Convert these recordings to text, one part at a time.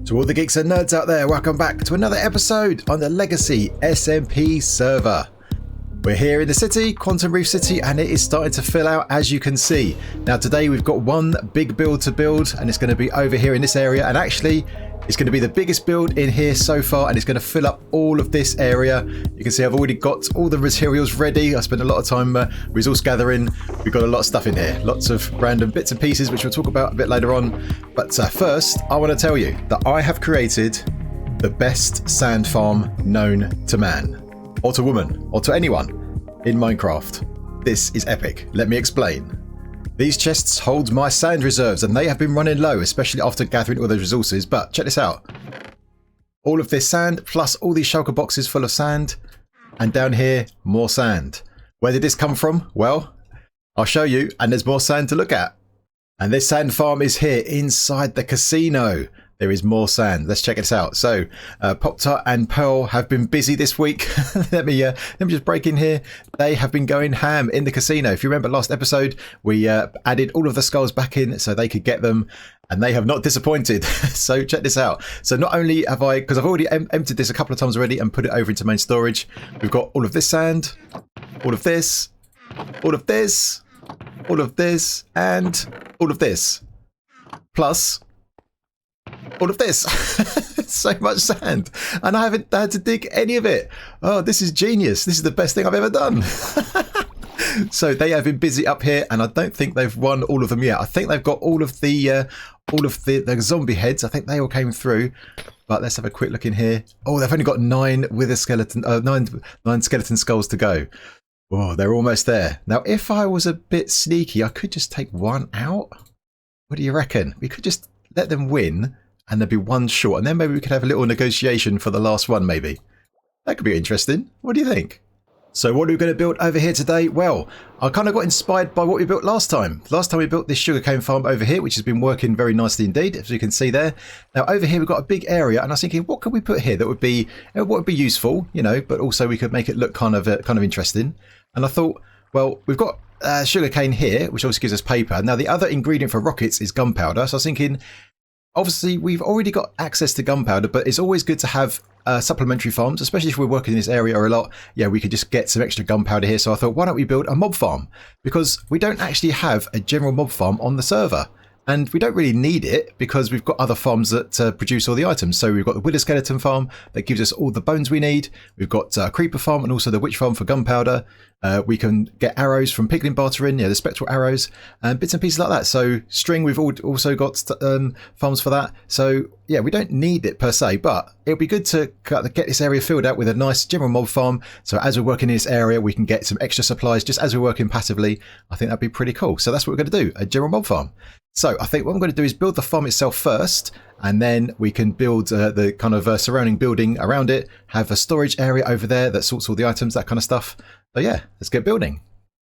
To all the geeks and nerds out there, welcome back to another episode on the Legacy SMP server. We're here in the city, Quantum Reef City, and it is starting to fill out, as you can see. Now today we've got one big build to build, and it's going to be over here in this area, and actually it's going to be the biggest build in here so far, and it's going to fill up all of this area. You can see I've already got all the materials ready. I spent a lot of time resource gathering. We've got a lot of stuff in here, lots of random bits and pieces, which we'll talk about a bit later on. But first, I want to tell you that I have created the best sand farm known to man, or to woman, or to anyone in Minecraft. This is epic. Let me explain. These chests hold my sand reserves, and they have been running low, especially after gathering all those resources. But check this out. All of this sand, plus all these shulker boxes full of sand, and down here, more sand. Where did this come from? Well, I'll show you, and there's more sand to look at. And this sand farm is here inside the casino. There is more sand. Let's check this out. So, Pop-Tart and Pearl have been busy this week. let me just break in here. They have been going ham in the casino. If you remember last episode, we added all of the skulls back in so they could get them, and they have not disappointed. So check this out. So not only have I, because I've already emptied this a couple of times already and put it over into main storage, we've got all of this sand, all of this, all of this, all of this, and all of this. Plus all of this. So much sand, and I haven't had to dig any of it. Oh, this is genius. This is the best thing I've ever done. So they have been busy up here, and I don't think they've won all of them yet. I think they've got all of the zombie heads. I think they all came through. But let's have a quick look in here. Oh, they've only got nine skeleton skulls to go. Oh, they're almost there. Now, if I was a bit sneaky, I could just take one out. What do you reckon? We could just let them win, and there'd be one short, and then maybe we could have a little negotiation for the last one, maybe. That could be interesting. What do you think? So what are we going to build over here today? Well, I kind of got inspired by what we built last time. Last time we built this sugarcane farm over here, which has been working very nicely indeed, as you can see there. Now over here we've got a big area, and I was thinking, what could we put here that would be, what would be useful, you know, but also we could make it look kind of interesting. And I thought, well, we've got sugarcane here, which also gives us paper. Now the other ingredient for rockets is gunpowder. So I was thinking, obviously, we've already got access to gunpowder, but it's always good to have supplementary farms, especially if we're working in this area a lot. Yeah, we could just get some extra gunpowder here. So I thought, why don't we build a mob farm? Because we don't actually have a general mob farm on the server. And we don't really need it because we've got other farms that produce all the items. So we've got the Wither Skeleton farm that gives us all the bones we need. We've got a Creeper farm and also the Witch farm for gunpowder. We can get arrows from Piglin bartering, the spectral arrows, and bits and pieces like that. So string, we've also got farms for that. So yeah, we don't need it per se, but it'll be good to get this area filled out with a nice general mob farm. So as we're working in this area, we can get some extra supplies just as we're working passively. I think that'd be pretty cool. So that's what we're going to do, a general mob farm. So I think what I'm going to do is build the farm itself first, and then we can build the kind of surrounding building around it, have a storage area over there that sorts all the items, that kind of stuff. So yeah, let's get building.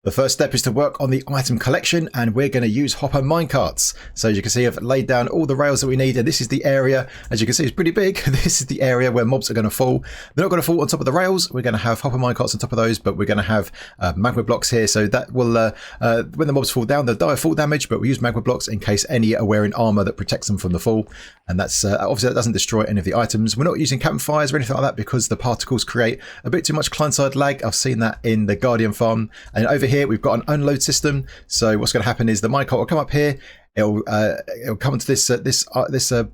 The first step is to work on the item collection, and we're going to use hopper minecarts. So as you can see, I've laid down all the rails that we need, and this is the area, as you can see, it's pretty big. This is the area where mobs are going to fall. They're not going to fall on top of the rails. We're going to have hopper minecarts on top of those, but we're going to have magma blocks here. So that will, when the mobs fall down, they'll die of fall damage, but we use magma blocks in case any are wearing armor that protects them from the fall. And that's obviously that doesn't destroy any of the items. We're not using campfires or anything like that because the particles create a bit too much client-side lag. I've seen that in the Guardian farm. And over here, we've got an unload system. So what's going to happen is the minecart will come up here. It'll come into this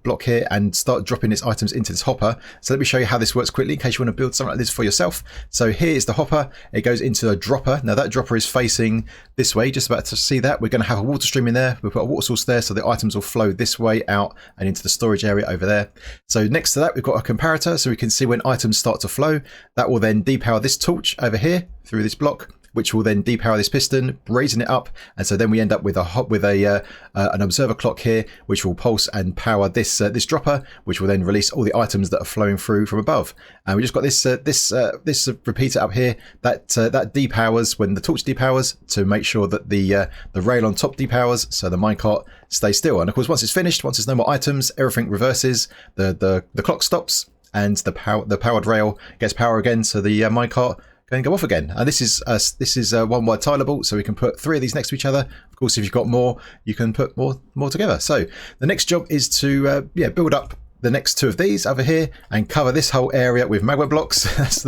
block here and start dropping its items into this hopper. So let me show you how this works quickly in case you want to build something like this for yourself. So here's the hopper. It goes into a dropper. Now that dropper is facing this way. Just about to see that. We're going to have a water stream in there. We'll put a water source there so the items will flow this way out and into the storage area over there. So next to that, we've got a comparator so we can see when items start to flow. That will then depower this torch over here through this block, which will then depower this piston, raising it up, and so then we end up with an observer clock here, which will pulse and power this dropper, which will then release all the items that are flowing through from above. And we just got this repeater up here that depowers when the torch depowers to make sure that the rail on top depowers, so the minecart stays still. And of course, once it's finished, once there's no more items, everything reverses. The clock stops, and the powered rail gets power again, so the minecart can go off again. And this is one wide tileable, so we can put 3 of these next to each other. Of course, if you've got more, you can put more together. So the next job is to build up the next 2 of these over here and cover this whole area with magma blocks. that's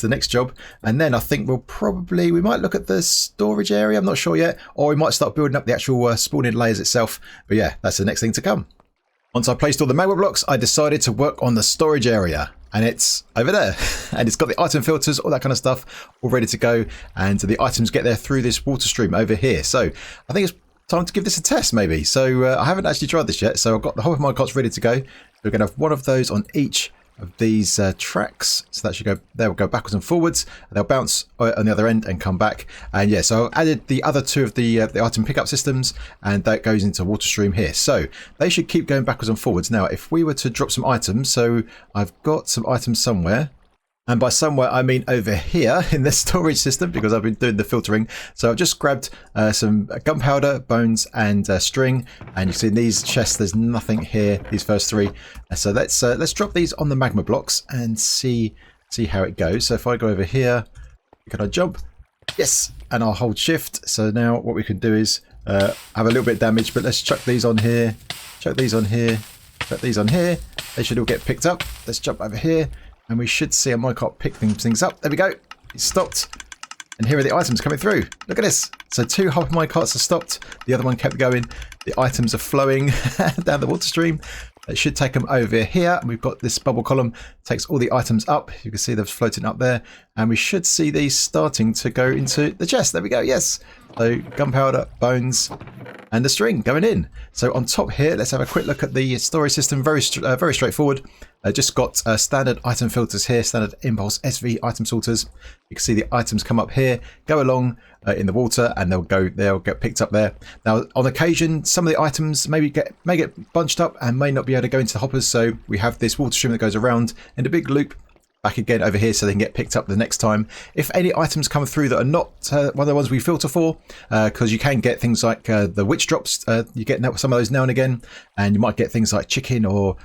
the next job. And then I think we might look at the storage area. I'm not sure yet, or we might start building up the actual spawning layers itself. But yeah, that's the next thing to come. Once I placed all the magma blocks, I decided to work on the storage area, and it's over there. And it's got the item filters, all that kind of stuff, all ready to go. And the items get there through this water stream over here. So I think it's time to give this a test, maybe. So I haven't actually tried this yet. So I've got the whole of my carts ready to go. We're going to have one of those on each of these tracks. So that should go, they will go backwards and forwards. They'll bounce on the other end and come back. And yeah, so I added the other 2 of the item pickup systems, and that goes into water stream here. So they should keep going backwards and forwards. Now, if we were to drop some items, so I've got some items somewhere. And by somewhere, I mean over here in the storage system, because I've been doing the filtering. So I've just grabbed some gunpowder, bones, and string. And you see in these chests, there's nothing here, these first 3. So let's drop these on the magma blocks and see how it goes. So if I go over here, can I jump? Yes, and I'll hold shift. So now what we can do is have a little bit of damage, but let's chuck these on here, chuck these on here, chuck these on here. They should all get picked up. Let's jump over here. And we should see a minecart pick things up. There we go. It's stopped. And here are the items coming through. Look at this. So 2 hopper minecarts are stopped. The other one kept going. The items are flowing down the water stream. It should take them over here. We've got this bubble column. Takes all the items up. You can see they're floating up there. And we should see these starting to go into the chest. There we go. Yes. So gunpowder, bones, and the string going in. So on top here, let's have a quick look at the storage system. Very straightforward. Just got standard item filters here, standard impulse SV item sorters. You can see the items come up here, go along in the water, and they'll get picked up there. Now, on occasion, some of the items may get bunched up and may not be able to go into the hoppers. So we have this water stream that goes around in a big loop back again over here, so they can get picked up the next time. If any items come through that are not one of the ones we filter for, because you can get things like the witch drops, you get some of those now and again, and you might get things like chicken or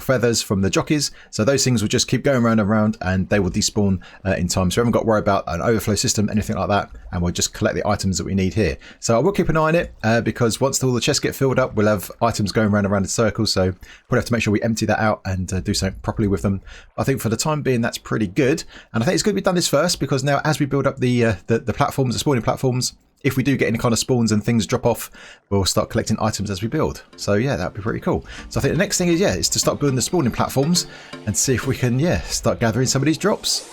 feathers from the jockeys. So those things will just keep going round and round, and they will despawn in time. So we haven't got to worry about an overflow system, anything like that, and we'll just collect the items that we need here. So I will keep an eye on it, because once all the chests get filled up, we'll have items going round and round in circles. So we'll have to make sure we empty that out and do something properly with them. I think for the time being, that's pretty good, and I think it's good we've done this first, because now as we build up the platforms, the spawning platforms, if we do get any kind of spawns and things drop off, we'll start collecting items as we build. So yeah, that'd be pretty cool. So I think the next thing is to start building the spawning platforms and see if we can start gathering some of these drops.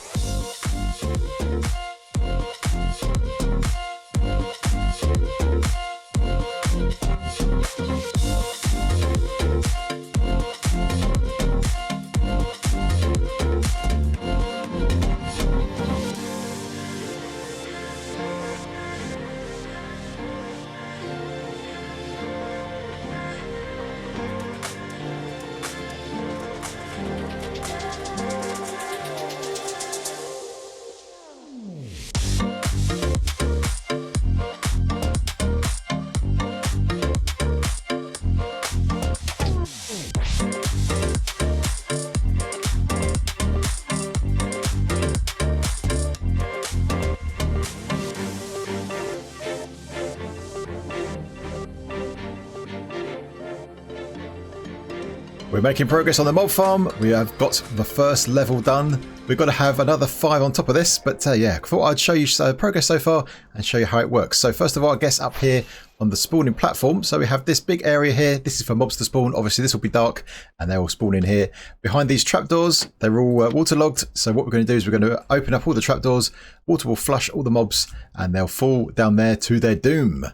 We're making progress on the mob farm. We have got the first level done. We've got to have another 5 on top of this, but yeah, I thought I'd show you progress so far and show you how it works. So first of all, I guess up here on the spawning platform, so we have this big area here. This is for mobs to spawn. Obviously this will be dark and they will spawn in here. Behind these trapdoors, they're all waterlogged. So what we're going to do is we're going to open up all the trapdoors. Water will flush all the mobs and they'll fall down there to their doom.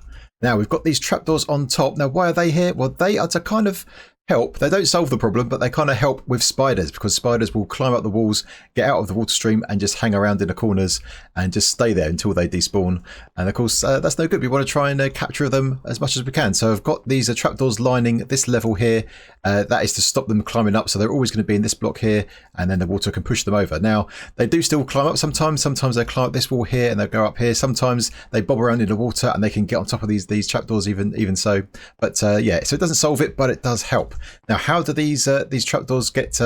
Now we've got these trapdoors on top. Now why are they here? Well, they are to kind of help. They don't solve the problem, but they kind of help with spiders, because spiders will climb up the walls, get out of the water stream and just hang around in the corners and just stay there until they despawn. And of course that's no good. We want to try and capture them as much as we can. So I've got these trapdoors lining this level here. That is to stop them climbing up, so they're always going to be in this block here, and then the water can push them over. Now they do still climb up sometimes they climb up this wall here and they'll go up here. Sometimes they bob around in the water and they can get on top of these trapdoors even so. But yeah, so it doesn't solve it, but it does help. Now how do these trapdoors get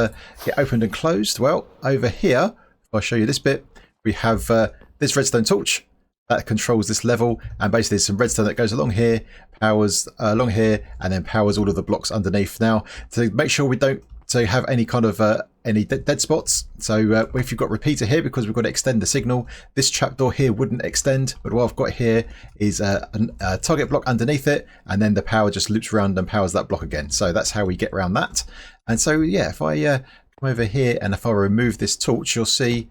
opened and closed? Well, over here, if I show you this bit, we have this redstone torch that controls this level, and basically there's some redstone that goes along here, powers along here, and then powers all of the blocks underneath. Now to make sure we don't so you have any kind of any dead spots. So if you've got repeater here, because we've got to extend the signal, this trapdoor here wouldn't extend, but what I've got here is a target block underneath it, and then the power just loops around and powers that block again. So that's how we get around that. And so yeah, if I come over here and if I remove this torch, you'll see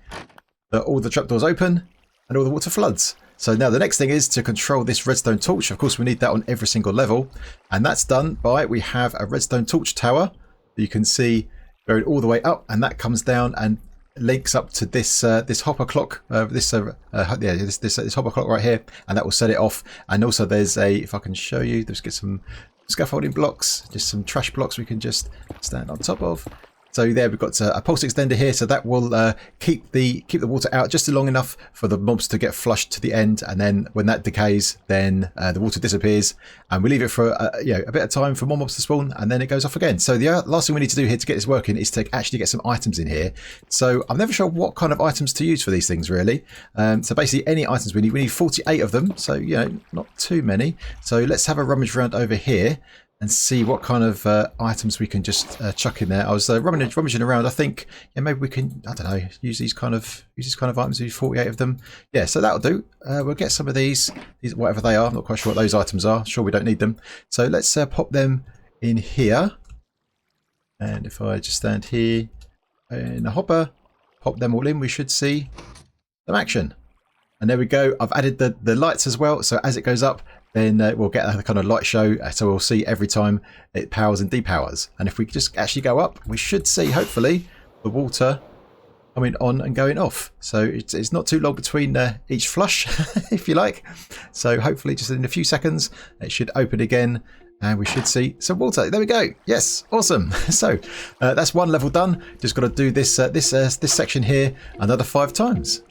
that all the trapdoors open and all the water floods. So now the next thing is to control this redstone torch. Of course, we need that on every single level, and that's done by, we have a redstone torch tower that you can see going all the way up, and that comes down and links up to this this hopper clock, this hopper clock right here, and that will set it off. And also there's a, if I can show you, let's get some scaffolding blocks, just some trash blocks we can just stand on top of. So there we've got a pulse extender here, so that will keep the water out just long enough for the mobs to get flushed to the end, and then when that decays, then the water disappears, and we leave it for a bit of time for more mobs to spawn, and then it goes off again. So the last thing we need to do here to get this working is to actually get some items in here. So I'm never sure what kind of items to use for these things really. So basically any items we need 48 of them, so not too many. So let's have a rummage around over here and see what kind of items we can just chuck in there. I was rummaging around. I think maybe we can, I don't know, use these kind of items. Use 48 of them. Yeah, so that'll do. We'll get some of these whatever they are. I'm not quite sure what those items are. Sure, we don't need them. So let's pop them in here. And if I just stand here in the hopper, pop them all in, we should see some action. And there we go. I've added the lights as well. So as it goes up, then we'll get a kind of light show. So we'll see every time it powers and depowers. And if we just actually go up, we should see, hopefully, the water coming on and going off. So it's not too long between each flush, if you like. So hopefully just in a few seconds, it should open again. And we should see some water. There we go. Yes, awesome. So that's one level done. Just got to do this this section here another 5 times.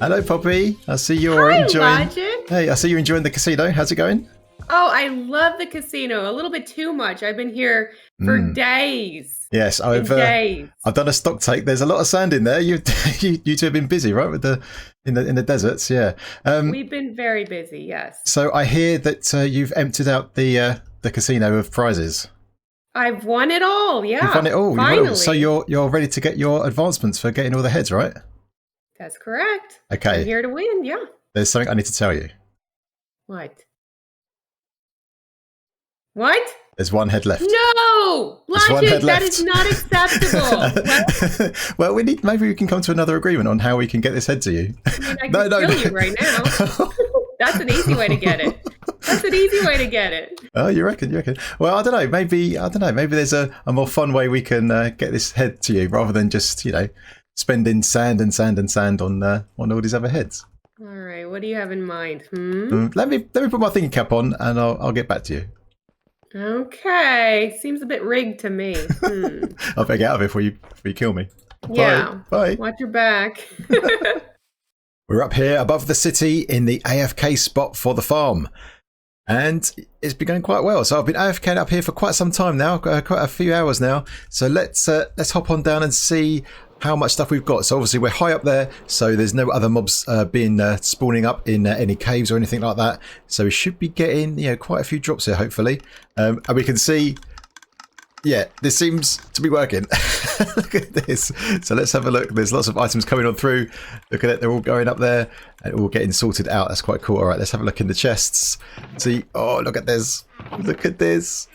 Hello, Poppy. I see you're enjoying. Logic. Hey, I see you're enjoying the casino. How's it going? Oh, I love the casino. A little bit too much. I've been here for days. Yes, I've done a stock take. There's a lot of sand in there. You two have been busy, right, with in the deserts. Yeah. We've been very busy. Yes. So I hear that you've emptied out the casino of prizes. I've won it all. Yeah. You've won it all. Finally. So you're ready to get your advancements for getting all the heads, right? That's correct. Okay. I'm here to win, yeah. There's something I need to tell you. What? What? There's one head left. No! Logic, that is not acceptable. Well, maybe we can come to another agreement on how we can get this head to you. I mean, I can kill you right now. That's an easy way to get it. That's an easy way to get it. Oh, you reckon? Well, I don't know. Maybe there's a more fun way we can get this head to you rather than just, spending sand on all these other heads. All right, what do you have in mind? Let me put my thinking cap on, and I'll get back to you. Okay, seems a bit rigged to me. I'll better get out of here before you kill me. Yeah. Bye. Watch your back. We're up here above the city in the AFK spot for the farm. And it's been going quite well. So I've been AFK up here for quite some time now, quite a few hours now. So let's hop on down and see how much stuff we've got. So obviously we're high up there, so there's no other mobs being spawning up in any caves or anything like that. So we should be getting quite a few drops here, hopefully. And we can see Yeah, this seems to be working. Look at this. So let's have a look. There's lots of items coming on through. Look at it. They're all going up there and all getting sorted out. That's quite cool. All right, let's have a look in the chests. See, oh, look at this. Look at this.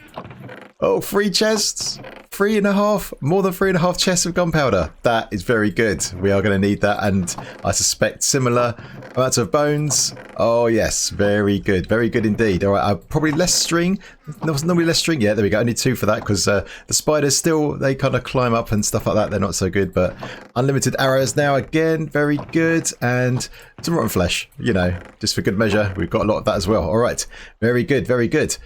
Oh, 3 chests. 3.5, more than 3.5 chests of gunpowder. That is very good. We are going to need that, and I suspect similar amounts of bones. Oh yes, very good indeed. All right, probably less string. Normally less string. Yeah, there we go. Only 2 for that because the spiders still, they kind of climb up and stuff like that. They're not so good, but unlimited arrows now again, very good, and some rotten flesh. You know, just for good measure, we've got a lot of that as well. All right, very good, very good.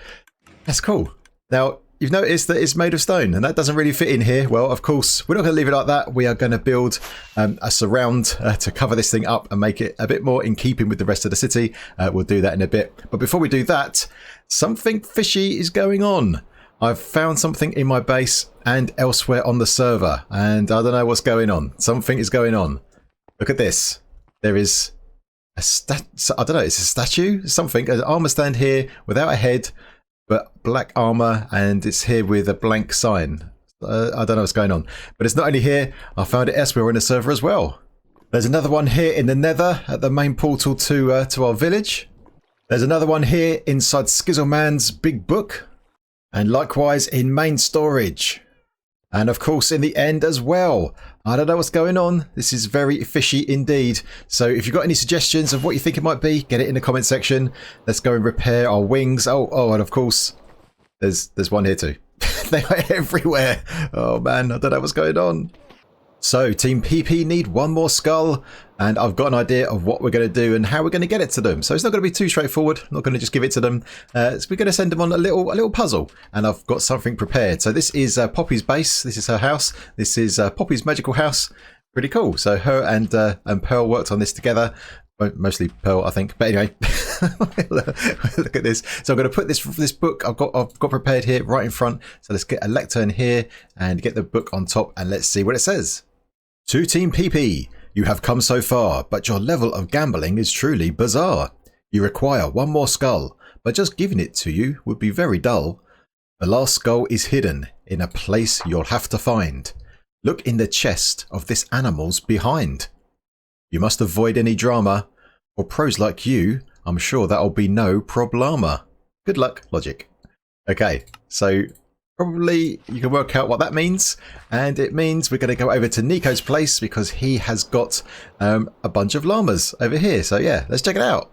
That's cool. Now, you've noticed that it's made of stone, and that doesn't really fit in here. Well, of course, we're not going to leave it like that. We are going to build a surround to cover this thing up and make it a bit more in keeping with the rest of the city. We'll do that in a bit. But before we do that, something fishy is going on. I've found something in my base and elsewhere on the server, and I don't know what's going on. Something is going on. Look at this. There is a I don't know, it's a statue? Something, an armor stand here without a head, but black armor, and it's here with a blank sign. I don't know what's going on, but it's not only here. I found it elsewhere in the server as well. There's another one here in the Nether at the main portal to our village. There's another one here inside Skizzleman's big book, and likewise in main storage, and of course in the end as well. I don't know what's going on. This is very fishy indeed. So if you've got any suggestions of what you think it might be, get it in the comment section. Let's go and repair our wings. Oh, and of course, there's one here too. They are everywhere. Oh man, I don't know what's going on. So Team PP need one more skull, and I've got an idea of what we're going to do and how we're going to get it to them. So it's not going to be too straightforward. I'm not going to just give it to them. So we're going to send them on a little puzzle, and I've got something prepared. So this is Poppy's base. This is her house. This is Poppy's magical house. Pretty cool. So her and Pearl worked on this together. Mostly Pearl, I think. But anyway, look at this. So I'm going to put this book I've got prepared here right in front. So let's get a lectern here and get the book on top, and let's see what it says. To Team PP, you have come so far, but your level of gambling is truly bizarre. You require one more skull, but just giving it to you would be very dull. The last skull is hidden in a place you'll have to find. Look in the chest of this animal's behind. You must avoid any drama. For pros like you, I'm sure that'll be no problema. Good luck, Logic. Okay, so probably you can work out what that means, and it means we're going to go over to Nico's place because he has got a bunch of llamas over here. So yeah, let's check it out.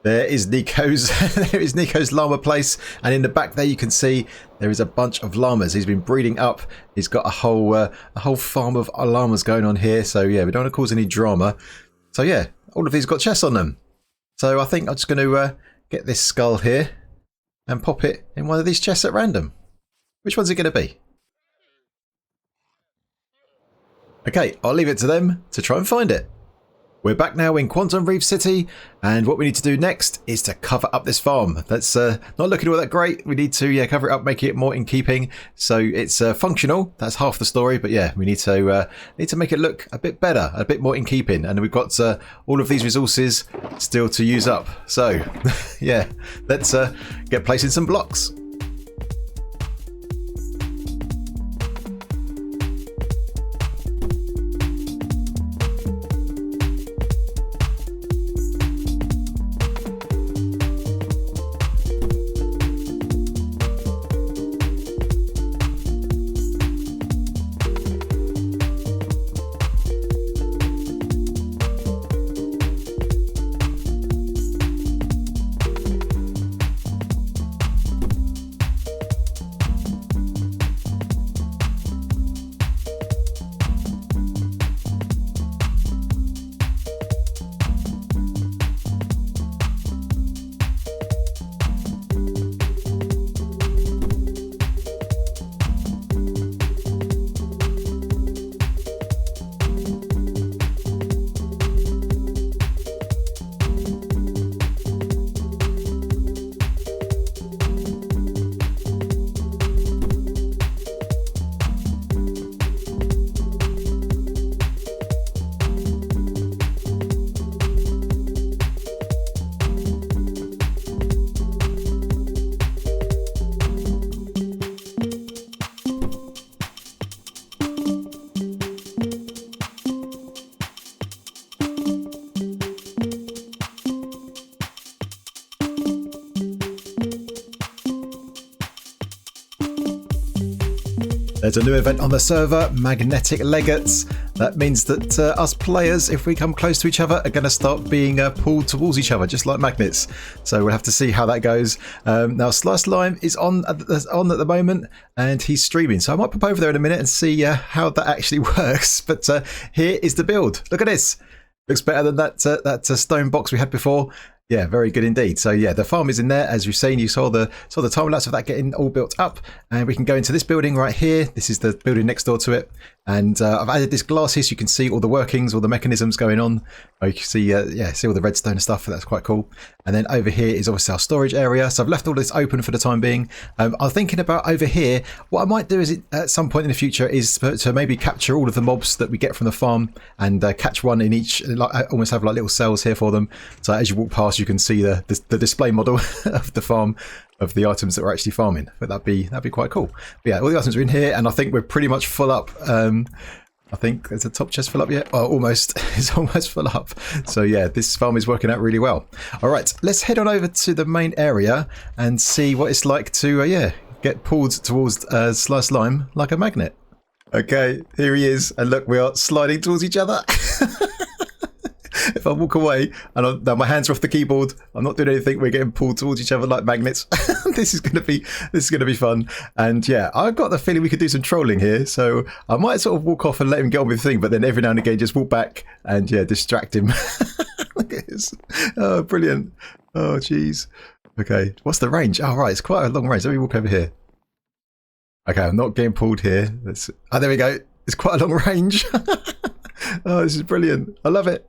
There is Nico's llama place, and in the back there you can see there is a bunch of llamas. He's been breeding up. He's got a whole farm of llamas going on here. So yeah, we don't want to cause any drama. So yeah, all of these got chests on them. So I think I'm just going to get this skull here and pop it in one of these chests at random. Which one's it going to be? Okay, I'll leave it to them to try and find it. We're back now in Quantum Reef City, and what we need to do next is to cover up this farm. That's not looking all that great. We need to cover it up, make it more in keeping, so it's functional. That's half the story, but yeah, we need to make it look a bit better, a bit more in keeping. And we've got all of these resources still to use up. So yeah, let's get placing some blocks. There's a new event on the server, Magnetic Legates. That means that us players, if we come close to each other, are going to start being pulled towards each other, just like magnets. So we'll have to see how that goes. Now, Slice Lime is on at the moment, and he's streaming. So I might pop over there in a minute and see how that actually works. But here is the build. Look at this. Looks better than that stone box we had before. Yeah, very good indeed. So yeah, the farm is in there, as you've seen. You saw the time lapse of that getting all built up, and we can go into this building right here. This is the building next door to it, and I've added this glass here so you can see all the workings, all the mechanisms going on. You can see, see all the redstone and stuff. That's quite cool. And then over here is obviously our storage area. So I've left all this open for the time being. I'm thinking about over here. What I might do is at some point in the future is to maybe capture all of the mobs that we get from the farm and catch one in each. Like, almost have like little cells here for them. So as you walk past, you can see the display model of the farm of the items that we're actually farming. But that'd be quite cool. But yeah, all the items are in here, and I think we're pretty much full up. I think there's a top chest full up yet. Oh, almost. It's almost full up. So yeah, this farm is working out really well. All right, let's head on over to the main area and see what it's like to get pulled towards Slice Lime like a magnet. Okay, here he is, and look, we are sliding towards each other. If I walk away and now my hands are off the keyboard, I'm not doing anything. We're getting pulled towards each other like magnets. This is gonna be fun. And yeah, I've got the feeling we could do some trolling here. So I might sort of walk off and let him get on with the thing, but then every now and again just walk back and yeah, distract him. Look at this. Oh, brilliant. Oh, jeez. Okay, what's the range? Oh, right, it's quite a long range. Let me walk over here. Okay, I'm not getting pulled here. There we go. It's quite a long range. Oh, this is brilliant. I love it.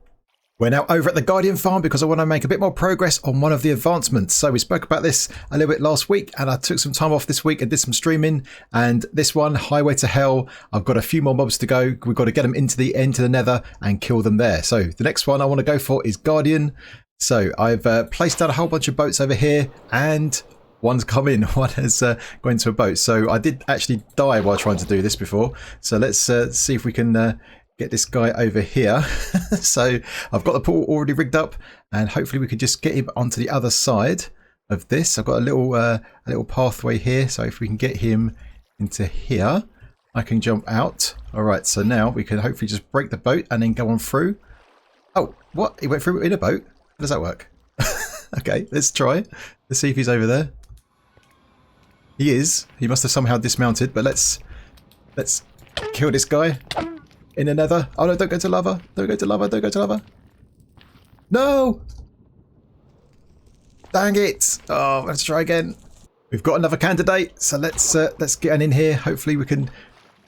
We're now over at the Guardian farm because I want to make a bit more progress on one of the advancements. So we spoke about this a little bit last week, and I took some time off this week and did some streaming. And this one, Highway to Hell, I've got a few more mobs to go. We've got to get them into the Nether and kill them there. So the next one I want to go for is Guardian. So I've placed down a whole bunch of boats over here, and one's come in. One has gone into a boat. So I did actually die while trying to do this before. So let's see if we can get this guy over here. So I've got the pool already rigged up, and hopefully we could just get him onto the other side of this. I've got a little pathway here, so if we can get him into here, I can jump out. All right, so now we can hopefully just break the boat and then go on through. Oh, what? He went through in a boat? How does that work? Okay, let's try. Let's see if he's over there. He is. He must have somehow dismounted, but let's kill this guy. In the Nether. Oh no, don't go to lava. Don't go to lava. Don't go to lava. No! Dang it. Oh, let's try again. We've got another candidate, so let's get in here. Hopefully we can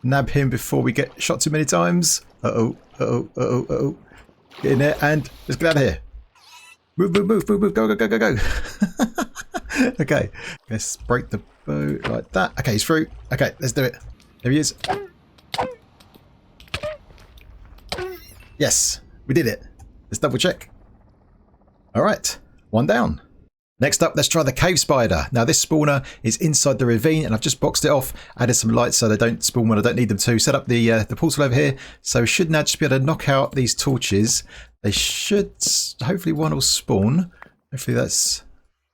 nab him before we get shot too many times. Uh-oh. Get in there and let's get out of here. Move. Go. Okay. Let's break the boat like that. Okay, he's through. Okay, let's do it. There he is. Yes, we did it. Let's double check. All right, one down. Next up, let's try the cave spider. Now this spawner is inside the ravine, and I've just boxed it off, added some lights so they don't spawn when I don't need them to. Set up the portal over here, so we should now just be able to knock out these torches. They should, hopefully one will spawn. Hopefully that's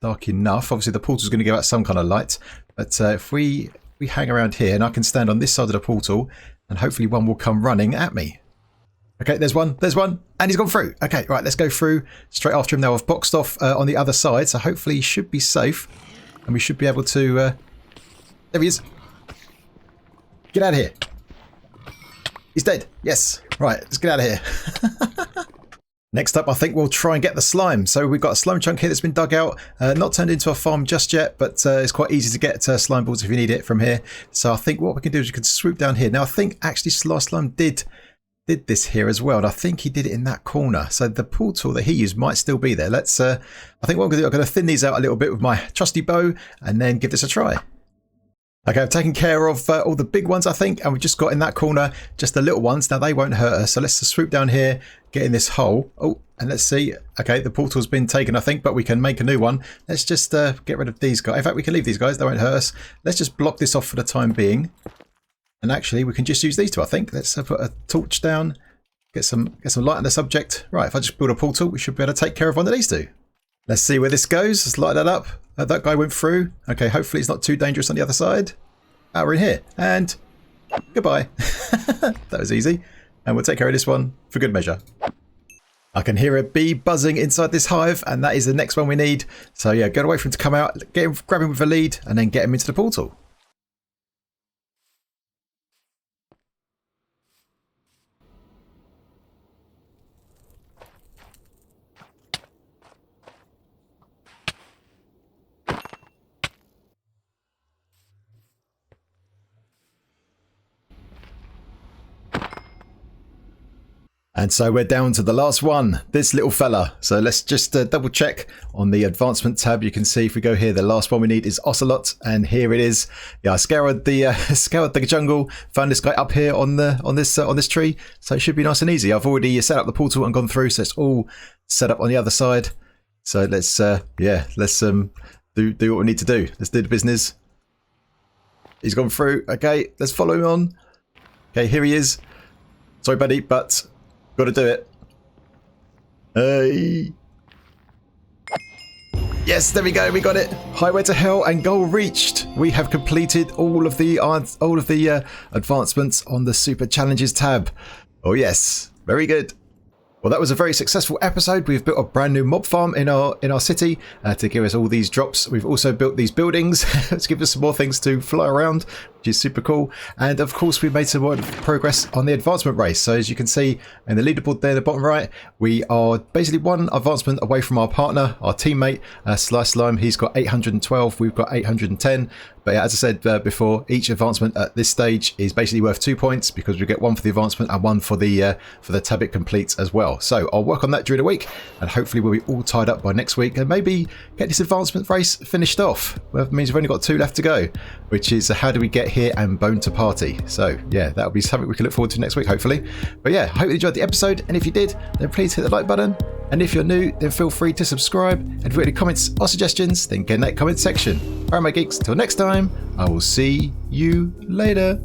dark enough. Obviously the portal is going to give out some kind of light, but if we hang around here, and I can stand on this side of the portal, and hopefully one will come running at me. Okay, there's one, and he's gone through. Okay, right, let's go through straight after him now. I've boxed off on the other side, so hopefully he should be safe, and we should be able to... there he is. Get out of here. He's dead. Yes. Right, let's get out of here. Next up, I think we'll try and get the slime. So we've got a slime chunk here that's been dug out. Not turned into a farm just yet, but it's quite easy to get slime balls if you need it from here. So I think what we can do is we can swoop down here. Now, I think actually Slime did this here as well, and I think he did it in that corner, so the portal that he used might still be there. Let's I think what I'm going to do, I'm going to thin these out a little bit with my trusty bow and then give this a try. Okay, I've taken care of all the big ones, I think, and we've just got in that corner just the little ones. Now they won't hurt us, so let's just swoop down here, get in this hole. Oh, and let's see. Okay, the portal's been taken, I think, but we can make a new one. Let's just get rid of these guys. In fact, we can leave these guys, they won't hurt us. Let's just block this off for the time being. And actually, we can just use these two, I think. Let's put a torch down, get some light on the subject. Right, if I just build a portal, we should be able to take care of one of these two. Let's see where this goes. Let's light that up. That guy went through. Okay, hopefully it's not too dangerous on the other side. Ah, we're in here. And Goodbye. That was easy. And we'll take care of this one for good measure. I can hear a bee buzzing inside this hive, and that is the next one we need. So yeah, go away for him to come out, grab him with a lead, and then get him into the portal. And so we're down to the last one, this little fella. So let's just double check on the advancement tab. You can see if we go here, the last one we need is Ocelot, and here it is. Yeah, I scoured the jungle, found this guy up here on this tree. So it should be nice and easy. I've already set up the portal and gone through, so it's all set up on the other side. So let's do what we need to do. Let's do the business. He's gone through. Okay, let's follow him on. Okay, here he is. Sorry, buddy, but got to do it. Hey. Yes, there we go. We got it. Highway to Hell and goal reached. We have completed all of the advancements on the Super Challenges tab. Oh yes, very good. Well, that was a very successful episode. We've built a brand new mob farm in our city to give us all these drops. We've also built these buildings to give us some more things to fly around, which is super cool. And of course, we made some more progress on the advancement race. So as you can see in the leaderboard there in the bottom right, we are basically one advancement away from our partner, our teammate, Slice Slime. He's got 812, we've got 810. But yeah, as I said before, each advancement at this stage is basically worth 2 points because we get one for the advancement and one for the tab it completes as well. So I'll work on that during the week, and hopefully we'll be all tied up by next week and maybe get this advancement race finished off. Well, that means we've only got 2 left to go, which is how do we get here and bone to party. So yeah, that'll be something we can look forward to next week, hopefully. But yeah, hope you enjoyed the episode, and if you did, then please hit the like button. And if you're new, then feel free to subscribe. And if you have any comments or suggestions, then get in that comment section. Alright, my geeks, till next time, I will see you later.